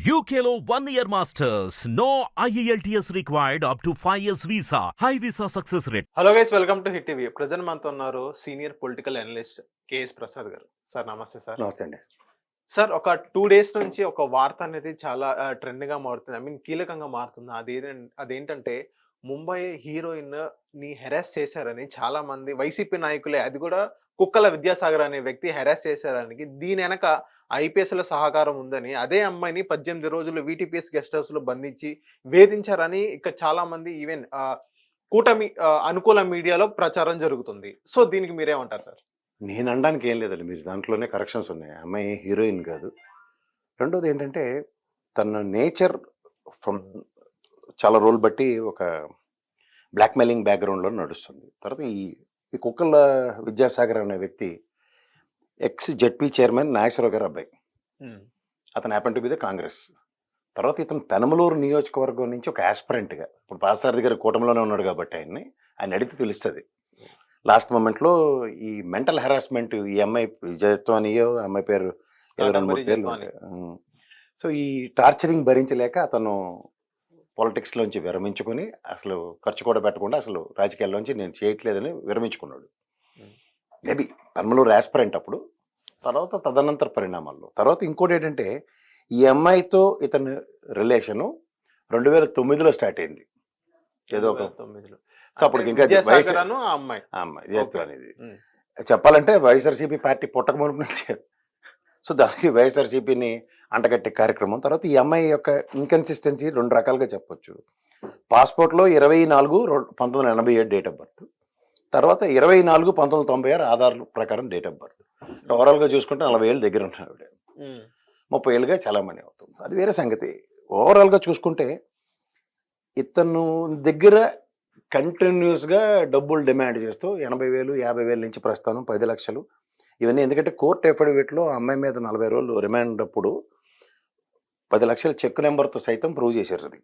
UKLO 1 year masters. No IELTS required up to 5 years visa. High visa success rate. Hello guys, welcome to hit TV. Present మనతో ఉన్నారు senior political analyst KS Prasad గారు. Sir నమస్తే sir. నమస్తే అండి. Sir, ఒక 2 days నుంచి ఒక వార్త అనేది చాలా ట్రెండ్గా మారుతుంది. ఐ మీన్ కీలకంగా మారుతుంది. అదేంటంటే ముంబై హీరోయిన్ ని హెరాస్ చేశారని చాలా మంది వైసీపీ నాయకులే, అది కూడా కుక్కల విద్యాసాగర్ అనే వ్యక్తి హెరాస్ చేశారని, దీని వెనక ఐపీఎస్ల సహకారం ఉందని, అదే అమ్మాయిని 18 రోజులు వీటీపీఎస్ గెస్ట్ హౌస్ లో బంధించి వేధించారని ఇక్కడ చాలా మంది ఈవెన్ కూటమి అనుకూల మీడియాలో ప్రచారం జరుగుతుంది. సో దీనికి మీరేమంటారు సార్? నేను అనడానికి ఏం లేదండి, మీరు దాంట్లోనే కరెక్షన్స్ ఉన్నాయి. అమ్మాయి హీరోయిన్ కాదు. రెండోది ఏంటంటే తన నేచర్ ఫ్రమ్ చాలా రోజులు బట్టి ఒక బ్లాక్మెయిలింగ్ బ్యాక్గ్రౌండ్లో నడుస్తుంది. తర్వాత ఈ కుక్కల విద్యాసాగర్ అనే వ్యక్తి ఎక్స్ జెడ్పీ చైర్మన్ నాగేశ్వరరావు గారు అబ్బాయి. అతను happen to be the Congress. తర్వాత ఇతను పెనమలూరు నియోజకవర్గం నుంచి ఒక ఆస్పిరెంట్గా, ఇప్పుడు పాసారథి గారి కూటమిలోనే ఉన్నాడు కాబట్టి ఆయన అడిగితే తెలుస్తుంది. లాస్ట్ మూమెంట్లో ఈ మెంటల్ హెరాస్మెంట్, ఈ అమ్మాయి విజయత్వం అనియో అమ్మాయి పేరు ఏదో 2-3 పేర్లు ఉంటాయి. సో ఈ టార్చరింగ్ భరించలేక అతను పాలిటిక్స్లోంచి విరమించుకొని, అసలు ఖర్చు కూడా పెట్టకుండా అసలు రాజకీయాల్లోంచి నేను చేయట్లేదని విరమించుకున్నాడు. మేబీ పెనమలూరు ఆస్పిరెంట్ అప్పుడు. తర్వాత తదనంతర పరిణామాల్లో తర్వాత ఇంకోటి ఏంటంటే, ఈ అమ్మాయితో ఇతని రిలేషను 2009లో స్టార్ట్ అయింది. ఏదో ఒక 2009లో. సో అప్పుడు ఇంకా అమ్మాయి జయత్వం అనేది చెప్పాలంటే వైఎస్ఆర్సీపీ పార్టీ పుట్టక మునుపు నుంచి. సో దానికి వైఎస్ఆర్సీపీని అంటగట్టే కార్యక్రమం. తర్వాత ఈ అమ్మాయి యొక్క ఇన్కన్సిస్టెన్సీ 2 రకాలుగా చెప్పొచ్చు. పాస్పోర్ట్లో 24/1987 డేట్ ఆఫ్ బర్త్, తర్వాత 24/1996 ఆధార్ ప్రకారం డేట్ ఆఫ్ బర్త్. ఓవరాల్గా చూసుకుంటే 40 ఏళ్ళు దగ్గర ఉంటాడు ఆవిడ. 30 ఏళ్ళుగా చాలామంది అవుతుంది. అది వేరే సంగతి. ఓవరాల్గా చూసుకుంటే ఇతను దగ్గర కంటిన్యూస్గా డబ్బులు డిమాండ్ చేస్తూ 80,000, 50,000 నుంచి ప్రస్తుతం 10 లక్షలు ఇవన్నీ. ఎందుకంటే కోర్టు ఎఫిడవిట్లో అమ్మాయి మీద 40 రోజులు రిమాండ్ అప్పుడు 10 లక్షల చెక్ నెంబర్తో సైతం ప్రూవ్ చేశారు. అది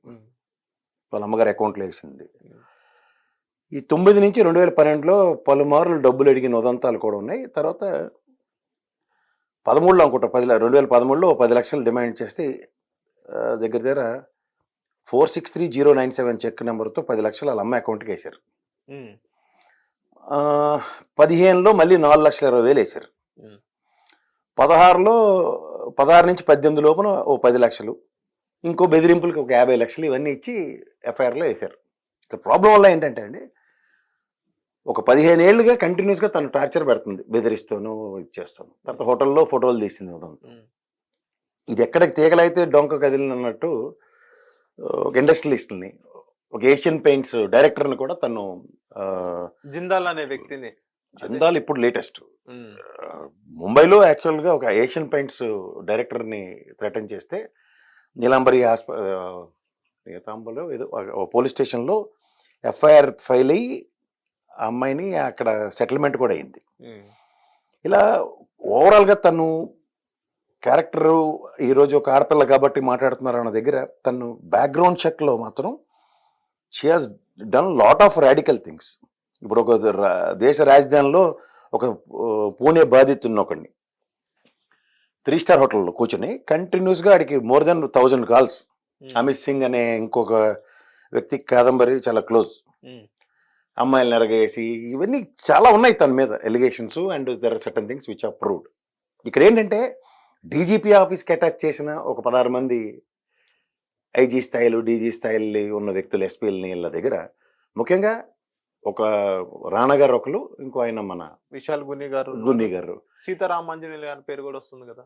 వాళ్ళ అమ్మగారి అకౌంట్లో వేసింది. ఈ 9 నుంచి 2012లో పలుమార్లు డబ్బులు అడిగిన ఉదంతాలు కూడా ఉన్నాయి. తర్వాత 13లో అనుకుంటా 2013లో 10 లక్షలు డిమాండ్ చేస్తే దగ్గర 463097 చెక్ నెంబర్తో 10 లక్షలు వాళ్ళ అమ్మాయి అకౌంట్కి వేశారు. 15లో మళ్ళీ 4,20,000 వేశారు. 16 నుంచి 18 లోపున ఓ 10 లక్షలు, ఇంకో బెదిరింపులకి ఒక 50 లక్షలు, ఇవన్నీ ఇచ్చి ఎఫ్ఐఆర్లో వేశారు. ఇక్కడ ప్రాబ్లం వల్ల ఏంటంటే అండి, ఒక 15 ఏళ్ళుగా కంటిన్యూస్గా తను టార్చర్ పెడుతుంది, బెదిరిస్తాను ఇచ్చేస్తాను. తర్వాత హోటల్లో ఫోటోలు తీసింది ఉదంతా. ఇది ఎక్కడికి తీగలైతే డొంక కదిలినట్టు ఒక ఇండస్ట్రియలిస్ట్ని, ఒక ఏషియన్ పెయింట్స్ డైరెక్టర్ని కూడా తను జిందాల్ అనే వ్యక్తిని, జిందాల్ ఇప్పుడు లేటెస్ట్ ముంబైలో యాక్చువల్గా ఒక ఏషియన్ పెయింట్స్ డైరెక్టర్ని థ్రెటన్ చేస్తే నీలాంబరి నీతాంబలో ఏదో పోలీస్ స్టేషన్లో ఎఫ్ఐఆర్ ఫైల్ అయ్యి ఆ అమ్మాయిని అక్కడ సెటిల్మెంట్ కూడా అయింది. ఇలా ఓవరాల్గా తను క్యారెక్టరు ఈరోజు ఒక ఆడపిల్ల కాబట్టి మాట్లాడుతున్నారు అన్న దగ్గర తను బ్యాక్గ్రౌండ్ చెక్లో మాత్రం she has done lot of radical things. ఇప్పుడు ఒక దేశ రాజధానిలో ఒక పూణే బాధితున్న ఒకడిని 3 స్టార్ హోటల్లో కూర్చొని కంటిన్యూస్గా ఆడికి more than 1000 calls. Amit Singh అనే ఇంకొక వ్యక్తి కాదంబరి చాలా క్లోజ్, అమ్మాయిలు నెరగేసి, ఇవన్నీ చాలా ఉన్నాయి తన మీద allegations. And there are certain things which are proved. ఇక్కడ ఏంటంటే డీజీపీ ఆఫీస్కి అటాచ్ చేసిన ఒక 16 మంది ఐజీ స్థాయిలు, డీజీ స్థాయిలు ఉన్న వ్యక్తులు, ఎస్పీలని వీళ్ళ దగ్గర ముఖ్యంగా ఒక రాణా గారు ఒకరు, ఇంకో ఆయన మన విశాల్ గున్ని గారు, సీతారామాంజనేయులు గారి పేరు కూడా వస్తుంది కదా.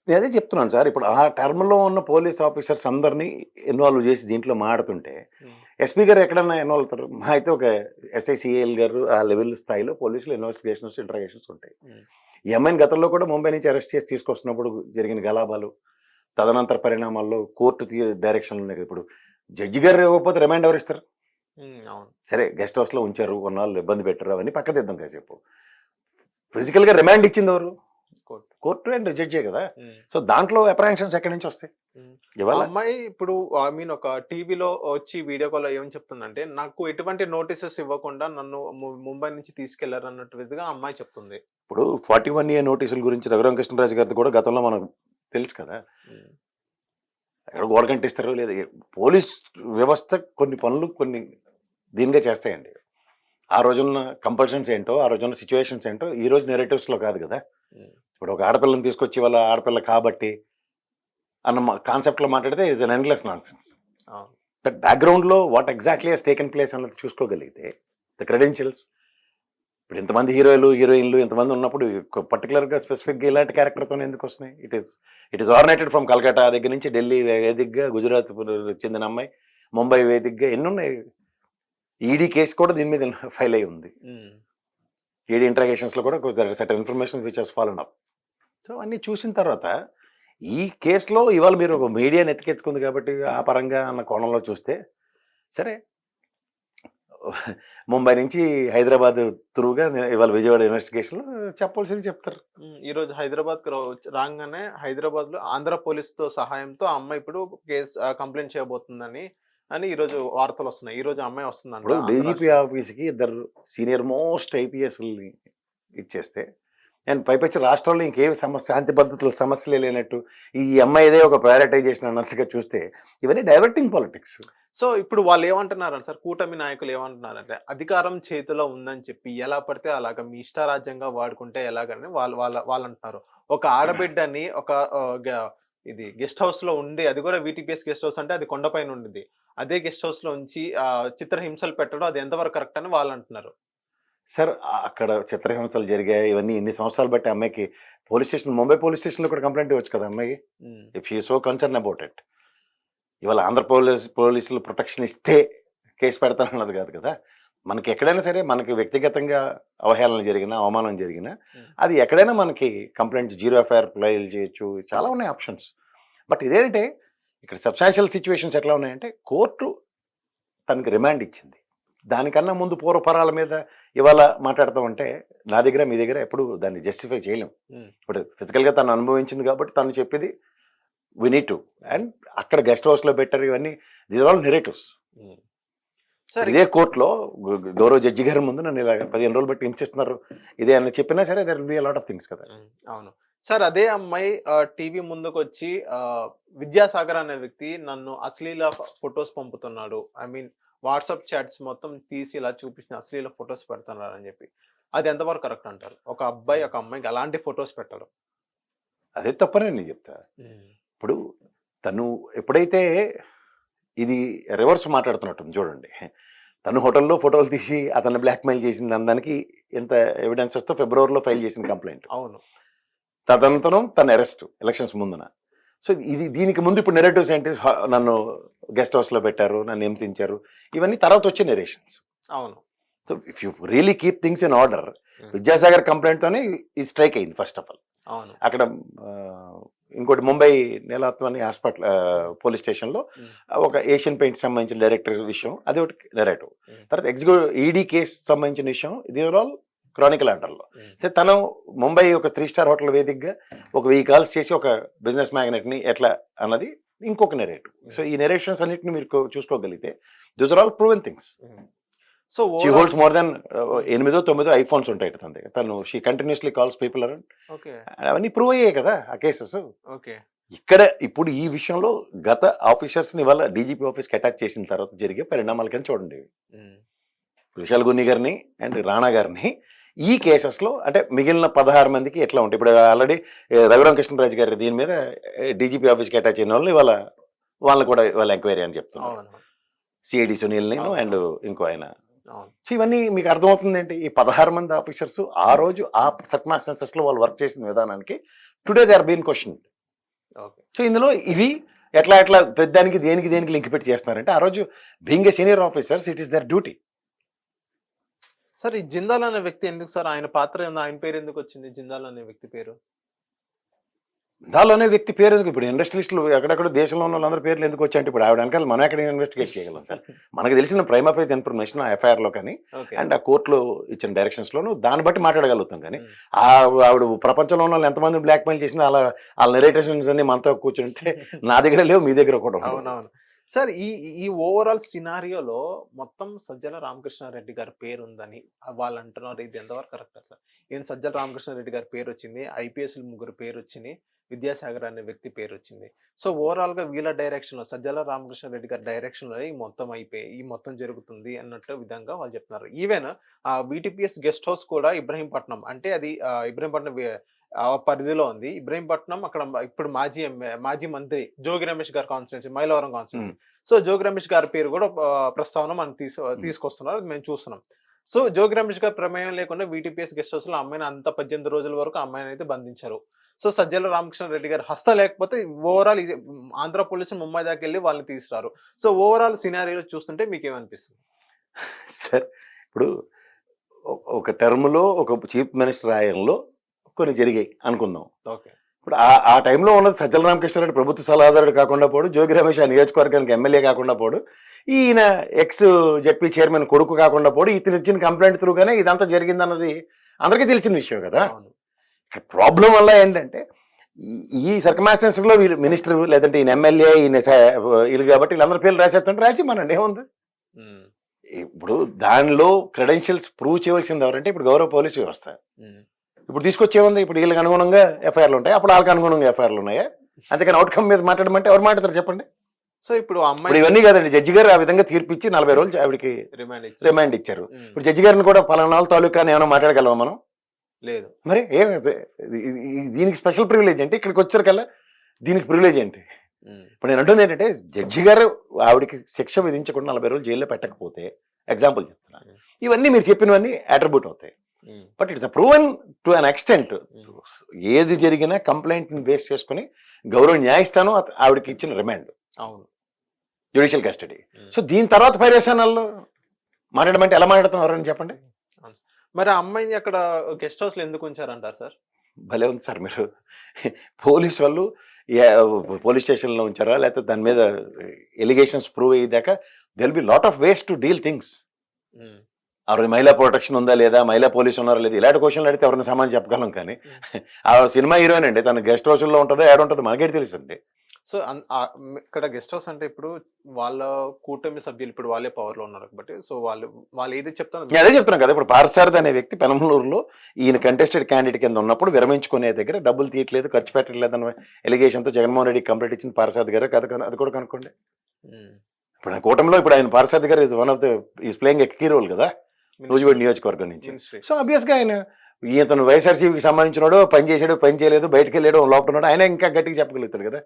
నేను అదే చెప్తున్నాను సార్. ఇప్పుడు ఆ టర్మ్లో ఉన్న పోలీస్ ఆఫీసర్స్ అందరినీ ఇన్వాల్వ్ చేసి దీంట్లో మాడుతుంటే ఎస్పీ గారు ఎక్కడన్నా ఇన్వాల్వ్ అవుతారు? మా అయితే ఒక ఎస్ఐసిఏఎల్ గారు ఆ లెవెల్ స్థాయిలో పోలీసులు ఇన్వెస్టిగేషన్స్, ఇంటరాగేషన్స్ ఉంటాయి. ఈ అమ్మాయిని గతంలో కూడా ముంబై నుంచి అరెస్ట్ చేసి తీసుకొస్తున్నప్పుడు జరిగిన గలాబాలు, తదనంతర పరిణామాల్లో కోర్టు డైరెక్షన్లు ఉన్నాయి. ఇప్పుడు జడ్జి గారు ఇవ్వకపోతే రిమాండ్ ఎవరు ఇస్తారు? సరే, గెస్ట్ హౌస్లో ఉంచారు, కొన్నాళ్ళు ఇబ్బంది పెట్టారు, అవన్నీ పక్కదిద్దాం కాసేపు. ఫిజికల్గా రిమాండ్ ఇచ్చింది ఎవరు? కోర్టు అండ్ జడ్జే కదా. సో దాంట్లో అప్రహెన్షన్స్ ఎక్కడి నుంచి వస్తాయి? అమ్మాయి ఇప్పుడు ఐ మీన్ ఒక టీవీలో వచ్చి వీడియో కాల్ ఏమని చెప్తుందంటే, నాకు ఎటువంటి నోటీసెస్ ఇవ్వకుండా నన్ను ముంబై నుంచి తీసుకెళ్లారు అన్నట్టు విధంగా అమ్మాయి చెప్తుంది. ఇప్పుడు 41A నోటీసుల గురించి రఘురామ కృష్ణరాజు గారిది కూడా గతంలో మనకు తెలుసు కదా. ఎక్కడ గోడ కంటిస్తారో లేదా పోలీస్ వ్యవస్థ కొన్ని పనులు కొన్ని దీనిగా చేస్తాయండి. ఆ రోజున్న కంపల్షన్స్ ఏంటో, ఆ రోజున్న సిచ్యువేషన్స్ ఏంటో ఈ రోజు నెరేటివ్స్లో కాదు కదా. ఇప్పుడు ఒక ఆడపిల్లని తీసుకొచ్చి వాళ్ళ ఆడపిల్ల కాబట్టి అన్న కాన్సెప్ట్లో మాట్లాడితే is an endless nonsense. That బ్యాక్గ్రౌండ్లో what exactly he's taken place అన్నది చూసుకోగలిగితే ద క్రెడెన్షియల్స్, ఇప్పుడు ఇంతమంది హీరోయిన్లు ఇంతమంది ఉన్నప్పుడు పర్టికులర్గా స్పెసిఫిక్గా ఇలాంటి క్యారెక్టర్తో ఎందుకు వస్తున్నాయి? ఇట్ ఈస్ ఆర్డినేటెడ్ ఫ్రమ్ కలకత్తా దగ్గర నుంచి ఢిల్లీ వేదికగా, గుజరాత్ చెందిన అమ్మాయి, ముంబై వేదికగా ఎన్ని ఉన్నాయి. ఈడీ కేసు కూడా దీని మీద ఫైల్ అయి ఉంది. ఈడీ ఇంట్రాగేషన్స్లో కూడా certain information which has fallen up. So అన్నీ చూసిన తర్వాత ఈ కేసులో ఇవాళ మీరు ఒక మీడియాని ఎత్తుకెత్తుకుంది కాబట్టి ఆ పరంగా అన్న కోణంలో చూస్తే సరే, ముంబై నుంచి హైదరాబాద్ త్రూగా ఇవాళ విజయవాడ ఇన్వెస్టిగేషన్లో చెప్పాల్సింది చెప్తారు. ఈరోజు హైదరాబాద్ రాగానే హైదరాబాద్ లో ఆంధ్ర పోలీస్ తో సహాయంతో ఆ అమ్మాయి ఇప్పుడు కేసు కంప్లైంట్ చేయబోతుందని అని ఈ రోజు వార్తలు వస్తున్నాయి. ఈ రోజు అమ్మాయి వస్తుందంట. ఇప్పుడు డీజీపీ ఆఫీస్కి ఇద్దరు సీనియర్ మోస్ట్ ఐపీఎస్ని ఇచ్చేస్తే అండ్ పైపచ్చి రాష్ట్రంలో ఇంకేమి సమస్య, శాంతి భద్రతల సమస్యలే లేనట్టు ఈ అమ్మాయిదే ఒక ప్రయారిటైజేషన్ అన్నట్టుగా చూస్తే ఇవన్నీ డైవర్టింగ్ పాలిటిక్స్. సో ఇప్పుడు వాళ్ళు ఏమంటున్నారంటే సార్, కూటమి నాయకులు ఏమంటున్నారంటే అధికారం చేతిలో ఉందని చెప్పి ఎలా పడితే అలాగా మీ ఇష్టారాజ్యంగా వాడుకుంటే ఎలాగని వాళ్ళు అంటున్నారు. ఒక ఆడబిడ్డని ఒక ఇది గెస్ట్ హౌస్ లో ఉండి, అది కూడా వీటీపీఎస్ గెస్ట్ హౌస్ అంటే అది కొండపైన ఉండింది, అదే గెస్ట్ హౌస్ లో ఉంచి చిత్రహింసలు పెట్టడం అది ఎంతవరకు కరెక్ట్ అని వాళ్ళు అంటున్నారు. సార్ అక్కడ చిత్రహింసలు జరిగాయి, ఇవన్నీ ఇన్ని సంవత్సరాలు బట్టి అమ్మాయికి పోలీస్ స్టేషన్, ముంబై పోలీస్ స్టేషన్లో కూడా కంప్లైంట్ ఇవ్వచ్చు కదా అమ్మాయి, if she so concern about it. ఇవాళ ఆంధ్ర పోలీసులు ప్రొటెక్షన్ ఇస్తే కేసు పెడతానన్నది కాదు కదా. మనకి ఎక్కడైనా సరే మనకి వ్యక్తిగతంగా అవహేళన జరిగినా, అవమానం జరిగినా అది ఎక్కడైనా మనకి కంప్లైంట్ 0 ఎఫ్ఐఆర్ ఫైల్ చేయొచ్చు, చాలా ఉన్నాయి ఆప్షన్స్. బట్ ఇదేంటంటే ఇక్కడ సబ్స్టాన్షియల్ సిచ్యువేషన్స్ ఎట్లా ఉన్నాయంటే కోర్టు తనకి రిమాండ్ ఇచ్చింది. దానికన్నా ముందు పూర్వపరాల మీద ఇవాళ మాట్లాడతామంటే నా దగ్గర మీ దగ్గర ఎప్పుడు దాన్ని జస్టిఫై చేయలేం. ఇప్పుడు ఫిజికల్గా తను అనుభవించింది కాబట్టి తను చెప్పేది వి నీడ్ టు. అండ్ అక్కడ గెస్ట్ హౌస్లో పెట్టారు, ఇవన్నీ దీస్ ఆర్ ఆల్ నెరేటివ్స్. ఇదే కోర్టులో గౌరవ జడ్జి గారి ముందు నన్ను ఇలా 15 రోజులు బట్టి హింసిస్తున్నారు ఇదే అని చెప్పినా సరే there will be a lot of things కదా. అవును సార్, అదే అమ్మాయి టీవీ ముందుకు వచ్చి విద్యాసాగర్ అనే వ్యక్తి నన్ను అశ్లీల ఫొటోస్ పంపుతున్నాడు, ఐ మీన్ వాట్సాప్ చాట్స్ మొత్తం తీసి ఇలా చూపించిన అశ్లీల ఫొటోస్ పెడుతున్నారు అని చెప్పి, అది ఎంతవరకు కరెక్ట్ అంటారు? ఒక అబ్బాయి ఒక అమ్మాయికి అలాంటి ఫొటోస్ పెట్టడం అదే తప్పనే నేను చెప్తా. ఇప్పుడు తను ఎప్పుడైతే ఇది రివర్స్ మాట్లాడుతున్నట్టుంది చూడండి, తను హోటల్లో ఫోటోలు తీసి అతన్ని బ్లాక్మెయిల్ చేసింది దానికి ఎంత ఎవిడెన్సెస్తో ఫిబ్రవరిలో ఫైల్ చేసిన కంప్లైంట్. అవును, తదనంతరం తన అరెస్ట్ ఎలక్షన్స్ ముందున. సో దీనికి ముందు ఇప్పుడు నెరేటివ్స్ ఏంటి, నన్ను గెస్ట్ హౌస్లో పెట్టారు, నన్ను హింసించారు, ఇవన్నీ తర్వాత వచ్చే నెరేషన్స్. అవును. So if you really keep things in order, Vidyasagar కంప్లైంట్తోనే ఈ స్ట్రైక్ అయింది ఫస్ట్ ఆఫ్ ఆల్. అవును. అక్కడ ఇంకోటి ముంబై నీలాత్మని హాస్పిటల్ పోలీస్ స్టేషన్లో ఒక ఏషియన్ పెయింట్స్ సంబంధించిన డైరెక్టర్ విషయం, అది ఒకటి నెరేటివ్. తర్వాత ఎగ్జిక్యూటివ్ ఈడీ కేసు సంబంధించిన విషయం, ఇది ఆల్ క్రానికల్ ఆర్డర్లో. సో తను ముంబై ఒక 3 స్టార్ హోటల్ వేదికగా ఒక 1000 కాల్స్ చేసి ఒక బిజినెస్ మ్యాగ్నెట్ని ఎట్లా అన్నది ఇంకొక నెరేటివ్. సో ఈ నెరేషన్స్ అన్నిటిని మీరు చూసుకోగలిగితే these are all proven things. So she holds more than 8-9 iPhones ఉంటాయి తన దగ్గర. తను she continuously calls people around, అవన్నీ ప్రూవ్ అయ్యాయి కదా ఆ కేసెస్. ఇక్కడ ఇప్పుడు ఈ విషయంలో గత ఆఫీసర్స్ని ఇవాళ డీజీపీ ఆఫీస్కి అటాచ్ చేసిన తర్వాత జరిగే పరిణామాలకని చూడండి. విశాల్ గున్ని గారిని అండ్ రాణా గారిని ఈ కేసెస్లో అంటే మిగిలిన 16 మందికి ఎట్లా ఉంటాయి. ఇప్పుడు ఆల్రెడీ రఘురామకృష్ణరాజు గారి దీని మీద డీజీపీ ఆఫీస్కి అటాచ్ అయిన వాళ్ళు ఇవాళ వాళ్ళని కూడా ఇవాళ ఎంక్వైరీ అని చెప్తున్నారు, సిఐడి సునీల్ నేను అండ్ ఇంకో ఆయన. సో ఇవన్నీ మీకు అర్థమవుతుంది ఏంటి, ఈ 16 మంది ఆఫీసర్స్ ఆ రోజు ఆ సర్కమ్స్టాన్సెస్లో వాళ్ళు వర్క్ చేసిన విధానానికి today they are been question. So ఇందులో ఇవి ఎట్లా పెద్దానికి దేనికి లింక్ పెట్టి చేస్తున్నారంటే ఆ రోజు being a senior officers it is their duty. Sir ఈ జిందాల్ అనే వ్యక్తి ఎందుకు సార్, ఆయన పాత్ర ఏందో, ఆయన పేరు ఎందుకు వచ్చింది జిందాల్ అనే వ్యక్తి పేరు? దానిలోనే వ్యక్తి పేరు ఎందుకు? ఇప్పుడు ఇండస్ట్రియలిస్టులు ఎక్కడెక్కడ దేశంలో ఉన్న వాళ్ళందరి పేర్లు ఎందుకు వచ్చాయంటే ఇప్పుడు ఆవిడ వెనకాల మనం ఎక్కడ ఇన్వెస్టిగేట్ చేయగలం సార్? మనకు తెలిసిన ప్రైమ్ అఫేజ్ ఇన్ఫర్మేషన్ ఎఫ్ఐఆర్లో కానీ అండ్ ఆ కోర్టులో ఇచ్చిన డైరెక్షన్స్లోనూ దాన్ని బట్టి మాట్లాడగలుగుతాం. కానీ ఆవిడ ప్రపంచంలో ఉన్న వాళ్ళు ఎంతమంది బ్లాక్మెయిల్ చేసినా అలా వాళ్ళ నెరేషన్స్ అన్ని మనతో కూర్చుంటే నా దగ్గర లేవు, మీ దగ్గర కూడా. అవునవును సార్, ఈ ఓవరాల్ సినారియోలో మొత్తం సజ్జల రామకృష్ణారెడ్డి గారి పేరు ఉందని వాళ్ళు అంటున్నారు, ఇది ఎంతవరకు కరెక్ట్ సార్? ఏం సజ్జల రామకృష్ణారెడ్డి గారి పేరు వచ్చింది, ఐపీఎస్ 3 పేరు వచ్చింది, విద్యాసాగర్ అనే వ్యక్తి పేరు వచ్చింది. సో ఓవరాల్ గా వీళ్ళ డైరెక్షన్ లో సజ్జల రామకృష్ణారెడ్డి గారి డైరెక్షన్ లో ఈ మొత్తం అయిపోయి ఈ మొత్తం జరుగుతుంది అన్నట్టు విధంగా వాళ్ళు చెప్తున్నారు. ఈవెన్ ఆ బీటీపీఎస్ గెస్ట్ హౌస్ కూడా ఇబ్రహీంపట్నం అంటే అది ఇబ్రహీంపట్నం పరిధిలో ఉంది. ఇబ్రహీంపట్నం అక్కడ ఇప్పుడు మాజీ మంత్రి జోగి రమేష్ గారి constituency Mylavaram constituency. So Jogi Ramesh గారి పేరు కూడా ప్రస్తావన మనం తీసుకొస్తున్నారు, అది మేము చూస్తున్నాం. సో జోగి రమేష్ గారి ప్రమేయం లేకుండా వీటీపీఎస్ గెస్ట్ హౌస్ లో అమ్మాయిని అంత 18 రోజుల వరకు అమ్మాయిని అయితే బంధించారు. సో సజ్జల రామకృష్ణారెడ్డి గారి హస్త లేకపోతే ఓవరాల్ ఆంధ్ర పోలీసులు ముంబై దాకా వెళ్ళి వాళ్ళని తీసుకురారు. సో ఓవరాల్ సినారియోలో చూస్తుంటే మీకు ఏమనిపిస్తుంది సార్? ఇప్పుడు ఒక టర్మ్ లో ఒక చీఫ్ మినిస్టర్ ఆయనలో కొన్ని జరిగాయి అనుకుందాం. ఓకే, ఇప్పుడు ఆ టైంలో ఉన్నది సజ్జల రామకృష్ణారెడ్డి ప్రభుత్వ సలహాదారుడు కాకుండా పోడు, జోగి రమేష్ ఆ నియోజకవర్గానికి ఎమ్మెల్యే కాకుండా పోడు, ఈయన ఎక్స్ జెడ్పీ చైర్మన్ కొడుకు కాకుండా పోడు, ఇతను ఇచ్చిన కంప్లైంట్ త్రూగానే ఇదంతా జరిగిందన్నది అందరికీ తెలిసిన విషయం కదా. ఇక్కడ ప్రాబ్లం వల్ల ఏంటంటే ఈ సర్కమాస్టెన్సెస్ లో వీళ్ళు మినిస్టర్ లేదంటే ఈయన ఎమ్మెల్యే ఈయన వీళ్ళు కాబట్టి వీళ్ళందరి పేర్లు రాసేస్తుంటే రాసి మనండి ఏముంది. ఇప్పుడు దానిలో క్రెడెన్షియల్స్ ప్రూవ్ చేయవలసింది ఎవరంటే ఇప్పుడు గౌరవ పోలీసు వ్యవస్థ. ఇప్పుడు తీసుకొచ్చేముంది, ఇప్పుడు వీళ్ళకి అనుగుణంగా ఎఫ్ఐఆర్లు ఉంటాయి, అప్పుడు వాళ్ళకి అనుగుణంగా ఎఫ్ఐఆర్లు ఉన్నాయా? అంతేకాని అవుట్కమ్ మీద మాట్లాడమంటే ఎవరు మాట్లాడతారు చెప్పండి? సో ఇప్పుడు ఇప్పుడు ఇవన్నీ కాదండి, జడ్జి గారు ఆ విధంగా తీర్పు ఇచ్చి 40 రోజులు ఆవిడకి రిమాండ్ ఇచ్చారు. ఇప్పుడు జడ్జి గారిని కూడా పలానా తాలూకా అని ఏమైనా మాట్లాడగలమా మనం? లేదు. మరి దీనికి స్పెషల్ ప్రివిలేజ్ అంటే ఇక్కడికి వచ్చారు కల్లా దీనికి ప్రివిలేజ్ ఏంటి? ఇప్పుడు నేను అంటుంది ఏంటంటే జడ్జి గారు ఆవిడకి శిక్ష విధించకుండా 40 రోజులు జైల్లో పెట్టకపోతే, ఎగ్జాంపుల్ చెప్తున్నాను, ఇవన్నీ మీరు చెప్పినవన్నీ అట్రిబ్యూట్ అవుతాయి. But it's proven to an extent. ఏది జరిగినా కంప్లైంట్ ని బేస్ చేసుకుని గౌరవ న్యాయస్థానం ఆవిడకి ఇచ్చిన రిమాండ్, అవును, జ్యుడిషియల్ కస్టడీ. సో దీని తర్వాత పర్యవేక్షణాల్లో మాట్లాడమంటే ఎలా మాట్లాడతాం ఎవరని చెప్పండి? మరి ఆ అమ్మాయిని అక్కడ గెస్ట్ హౌస్ లో ఎందుకు ఉంచారంటారు సార్? భలే ఉంది సార్. మీరు పోలీస్ వాళ్ళు పోలీస్ స్టేషన్లో ఉంచారా లేకపోతే దాని మీద ఎలిగేషన్స్ ప్రూవ్ అయ్యేదాకా there'll be lot of ways to deal things. ఆవిడ మహిళా ప్రొటెక్షన్ ఉందా లేదా, మహిళా పోలీసు ఉన్నారా లేదా, ఇలాంటి క్వశ్చన్లు అడిగితే ఎవరిని సమాధానం చెప్పగలం. కానీ ఆ సినిమా హీరోయిన్ అండి, తన గెస్ట్ హౌస్లో ఉంటుందో ఏడ ఉంటుందో మనకేటి తెలుసండి. సో ఇక్కడ గెస్ట్ హౌస్ అంటే ఇప్పుడు వాళ్ళ కూటమి సభ్యులు ఇప్పుడు వాళ్ళే పవర్ లో ఉన్నారు కాబట్టి సో వాళ్ళు ఏది చెప్తాను అదే చెప్తున్నాను కదా. ఇప్పుడు పార్సారథి అనే వ్యక్తి పెనమలూరులో ఈయన కంటెస్టెడ్ క్యాండిడేట్ కింద ఉన్నప్పుడు విరమించుకునే దగ్గర డబ్బులు తీయట్లేదు, ఖర్చు పెట్టట్లేదు అన్న ఎలిగేషన్తో జగన్మోహన్ రెడ్డి కంప్లైంట్ ఇచ్చింది పార్సారథి గారు. అది కూడా కనుక్కోండి. ఇప్పుడు ఆ కూటమిలో ఇప్పుడు ఆయన పార్సారథి గారు is one of the is playing a key role కదా నూజివీడు నియోజకవర్గం నుంచి. సో అబ్వియస్గా ఆయన ఇతను వైఎస్ఆర్సీపీకి సంబంధించినాడో పని చేశాడు, పని చేయలేదు, బయటకు వెళ్ళాడు, లోపల ఉన్నాడు, ఆయన ఇంకా గట్టిగా చెప్పగలుగుతాడు కదా.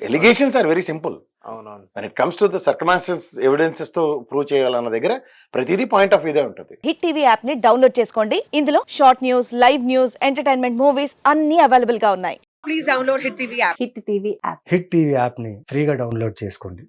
Allegations are very simple. అవునవును. when it comes to the circumstances evidences తో ప్రూవ్ చేయాలన్న దగ్గర ప్రతిదీ పాయింట్ ఆఫ్ ఇదే ఉంటుంది. హిట్ టీవీ యాప్ ని డౌన్లోడ్ చేసుకోండి. ఇందులో short news, live news, entertainment movies అన్ని అవైలబుల్ గా ఉన్నాయి. Please download hit TV app. Hit TV app. Hit TV యాప్ని ఫ్రీగా డౌన్లోడ్ చేసుకోండి.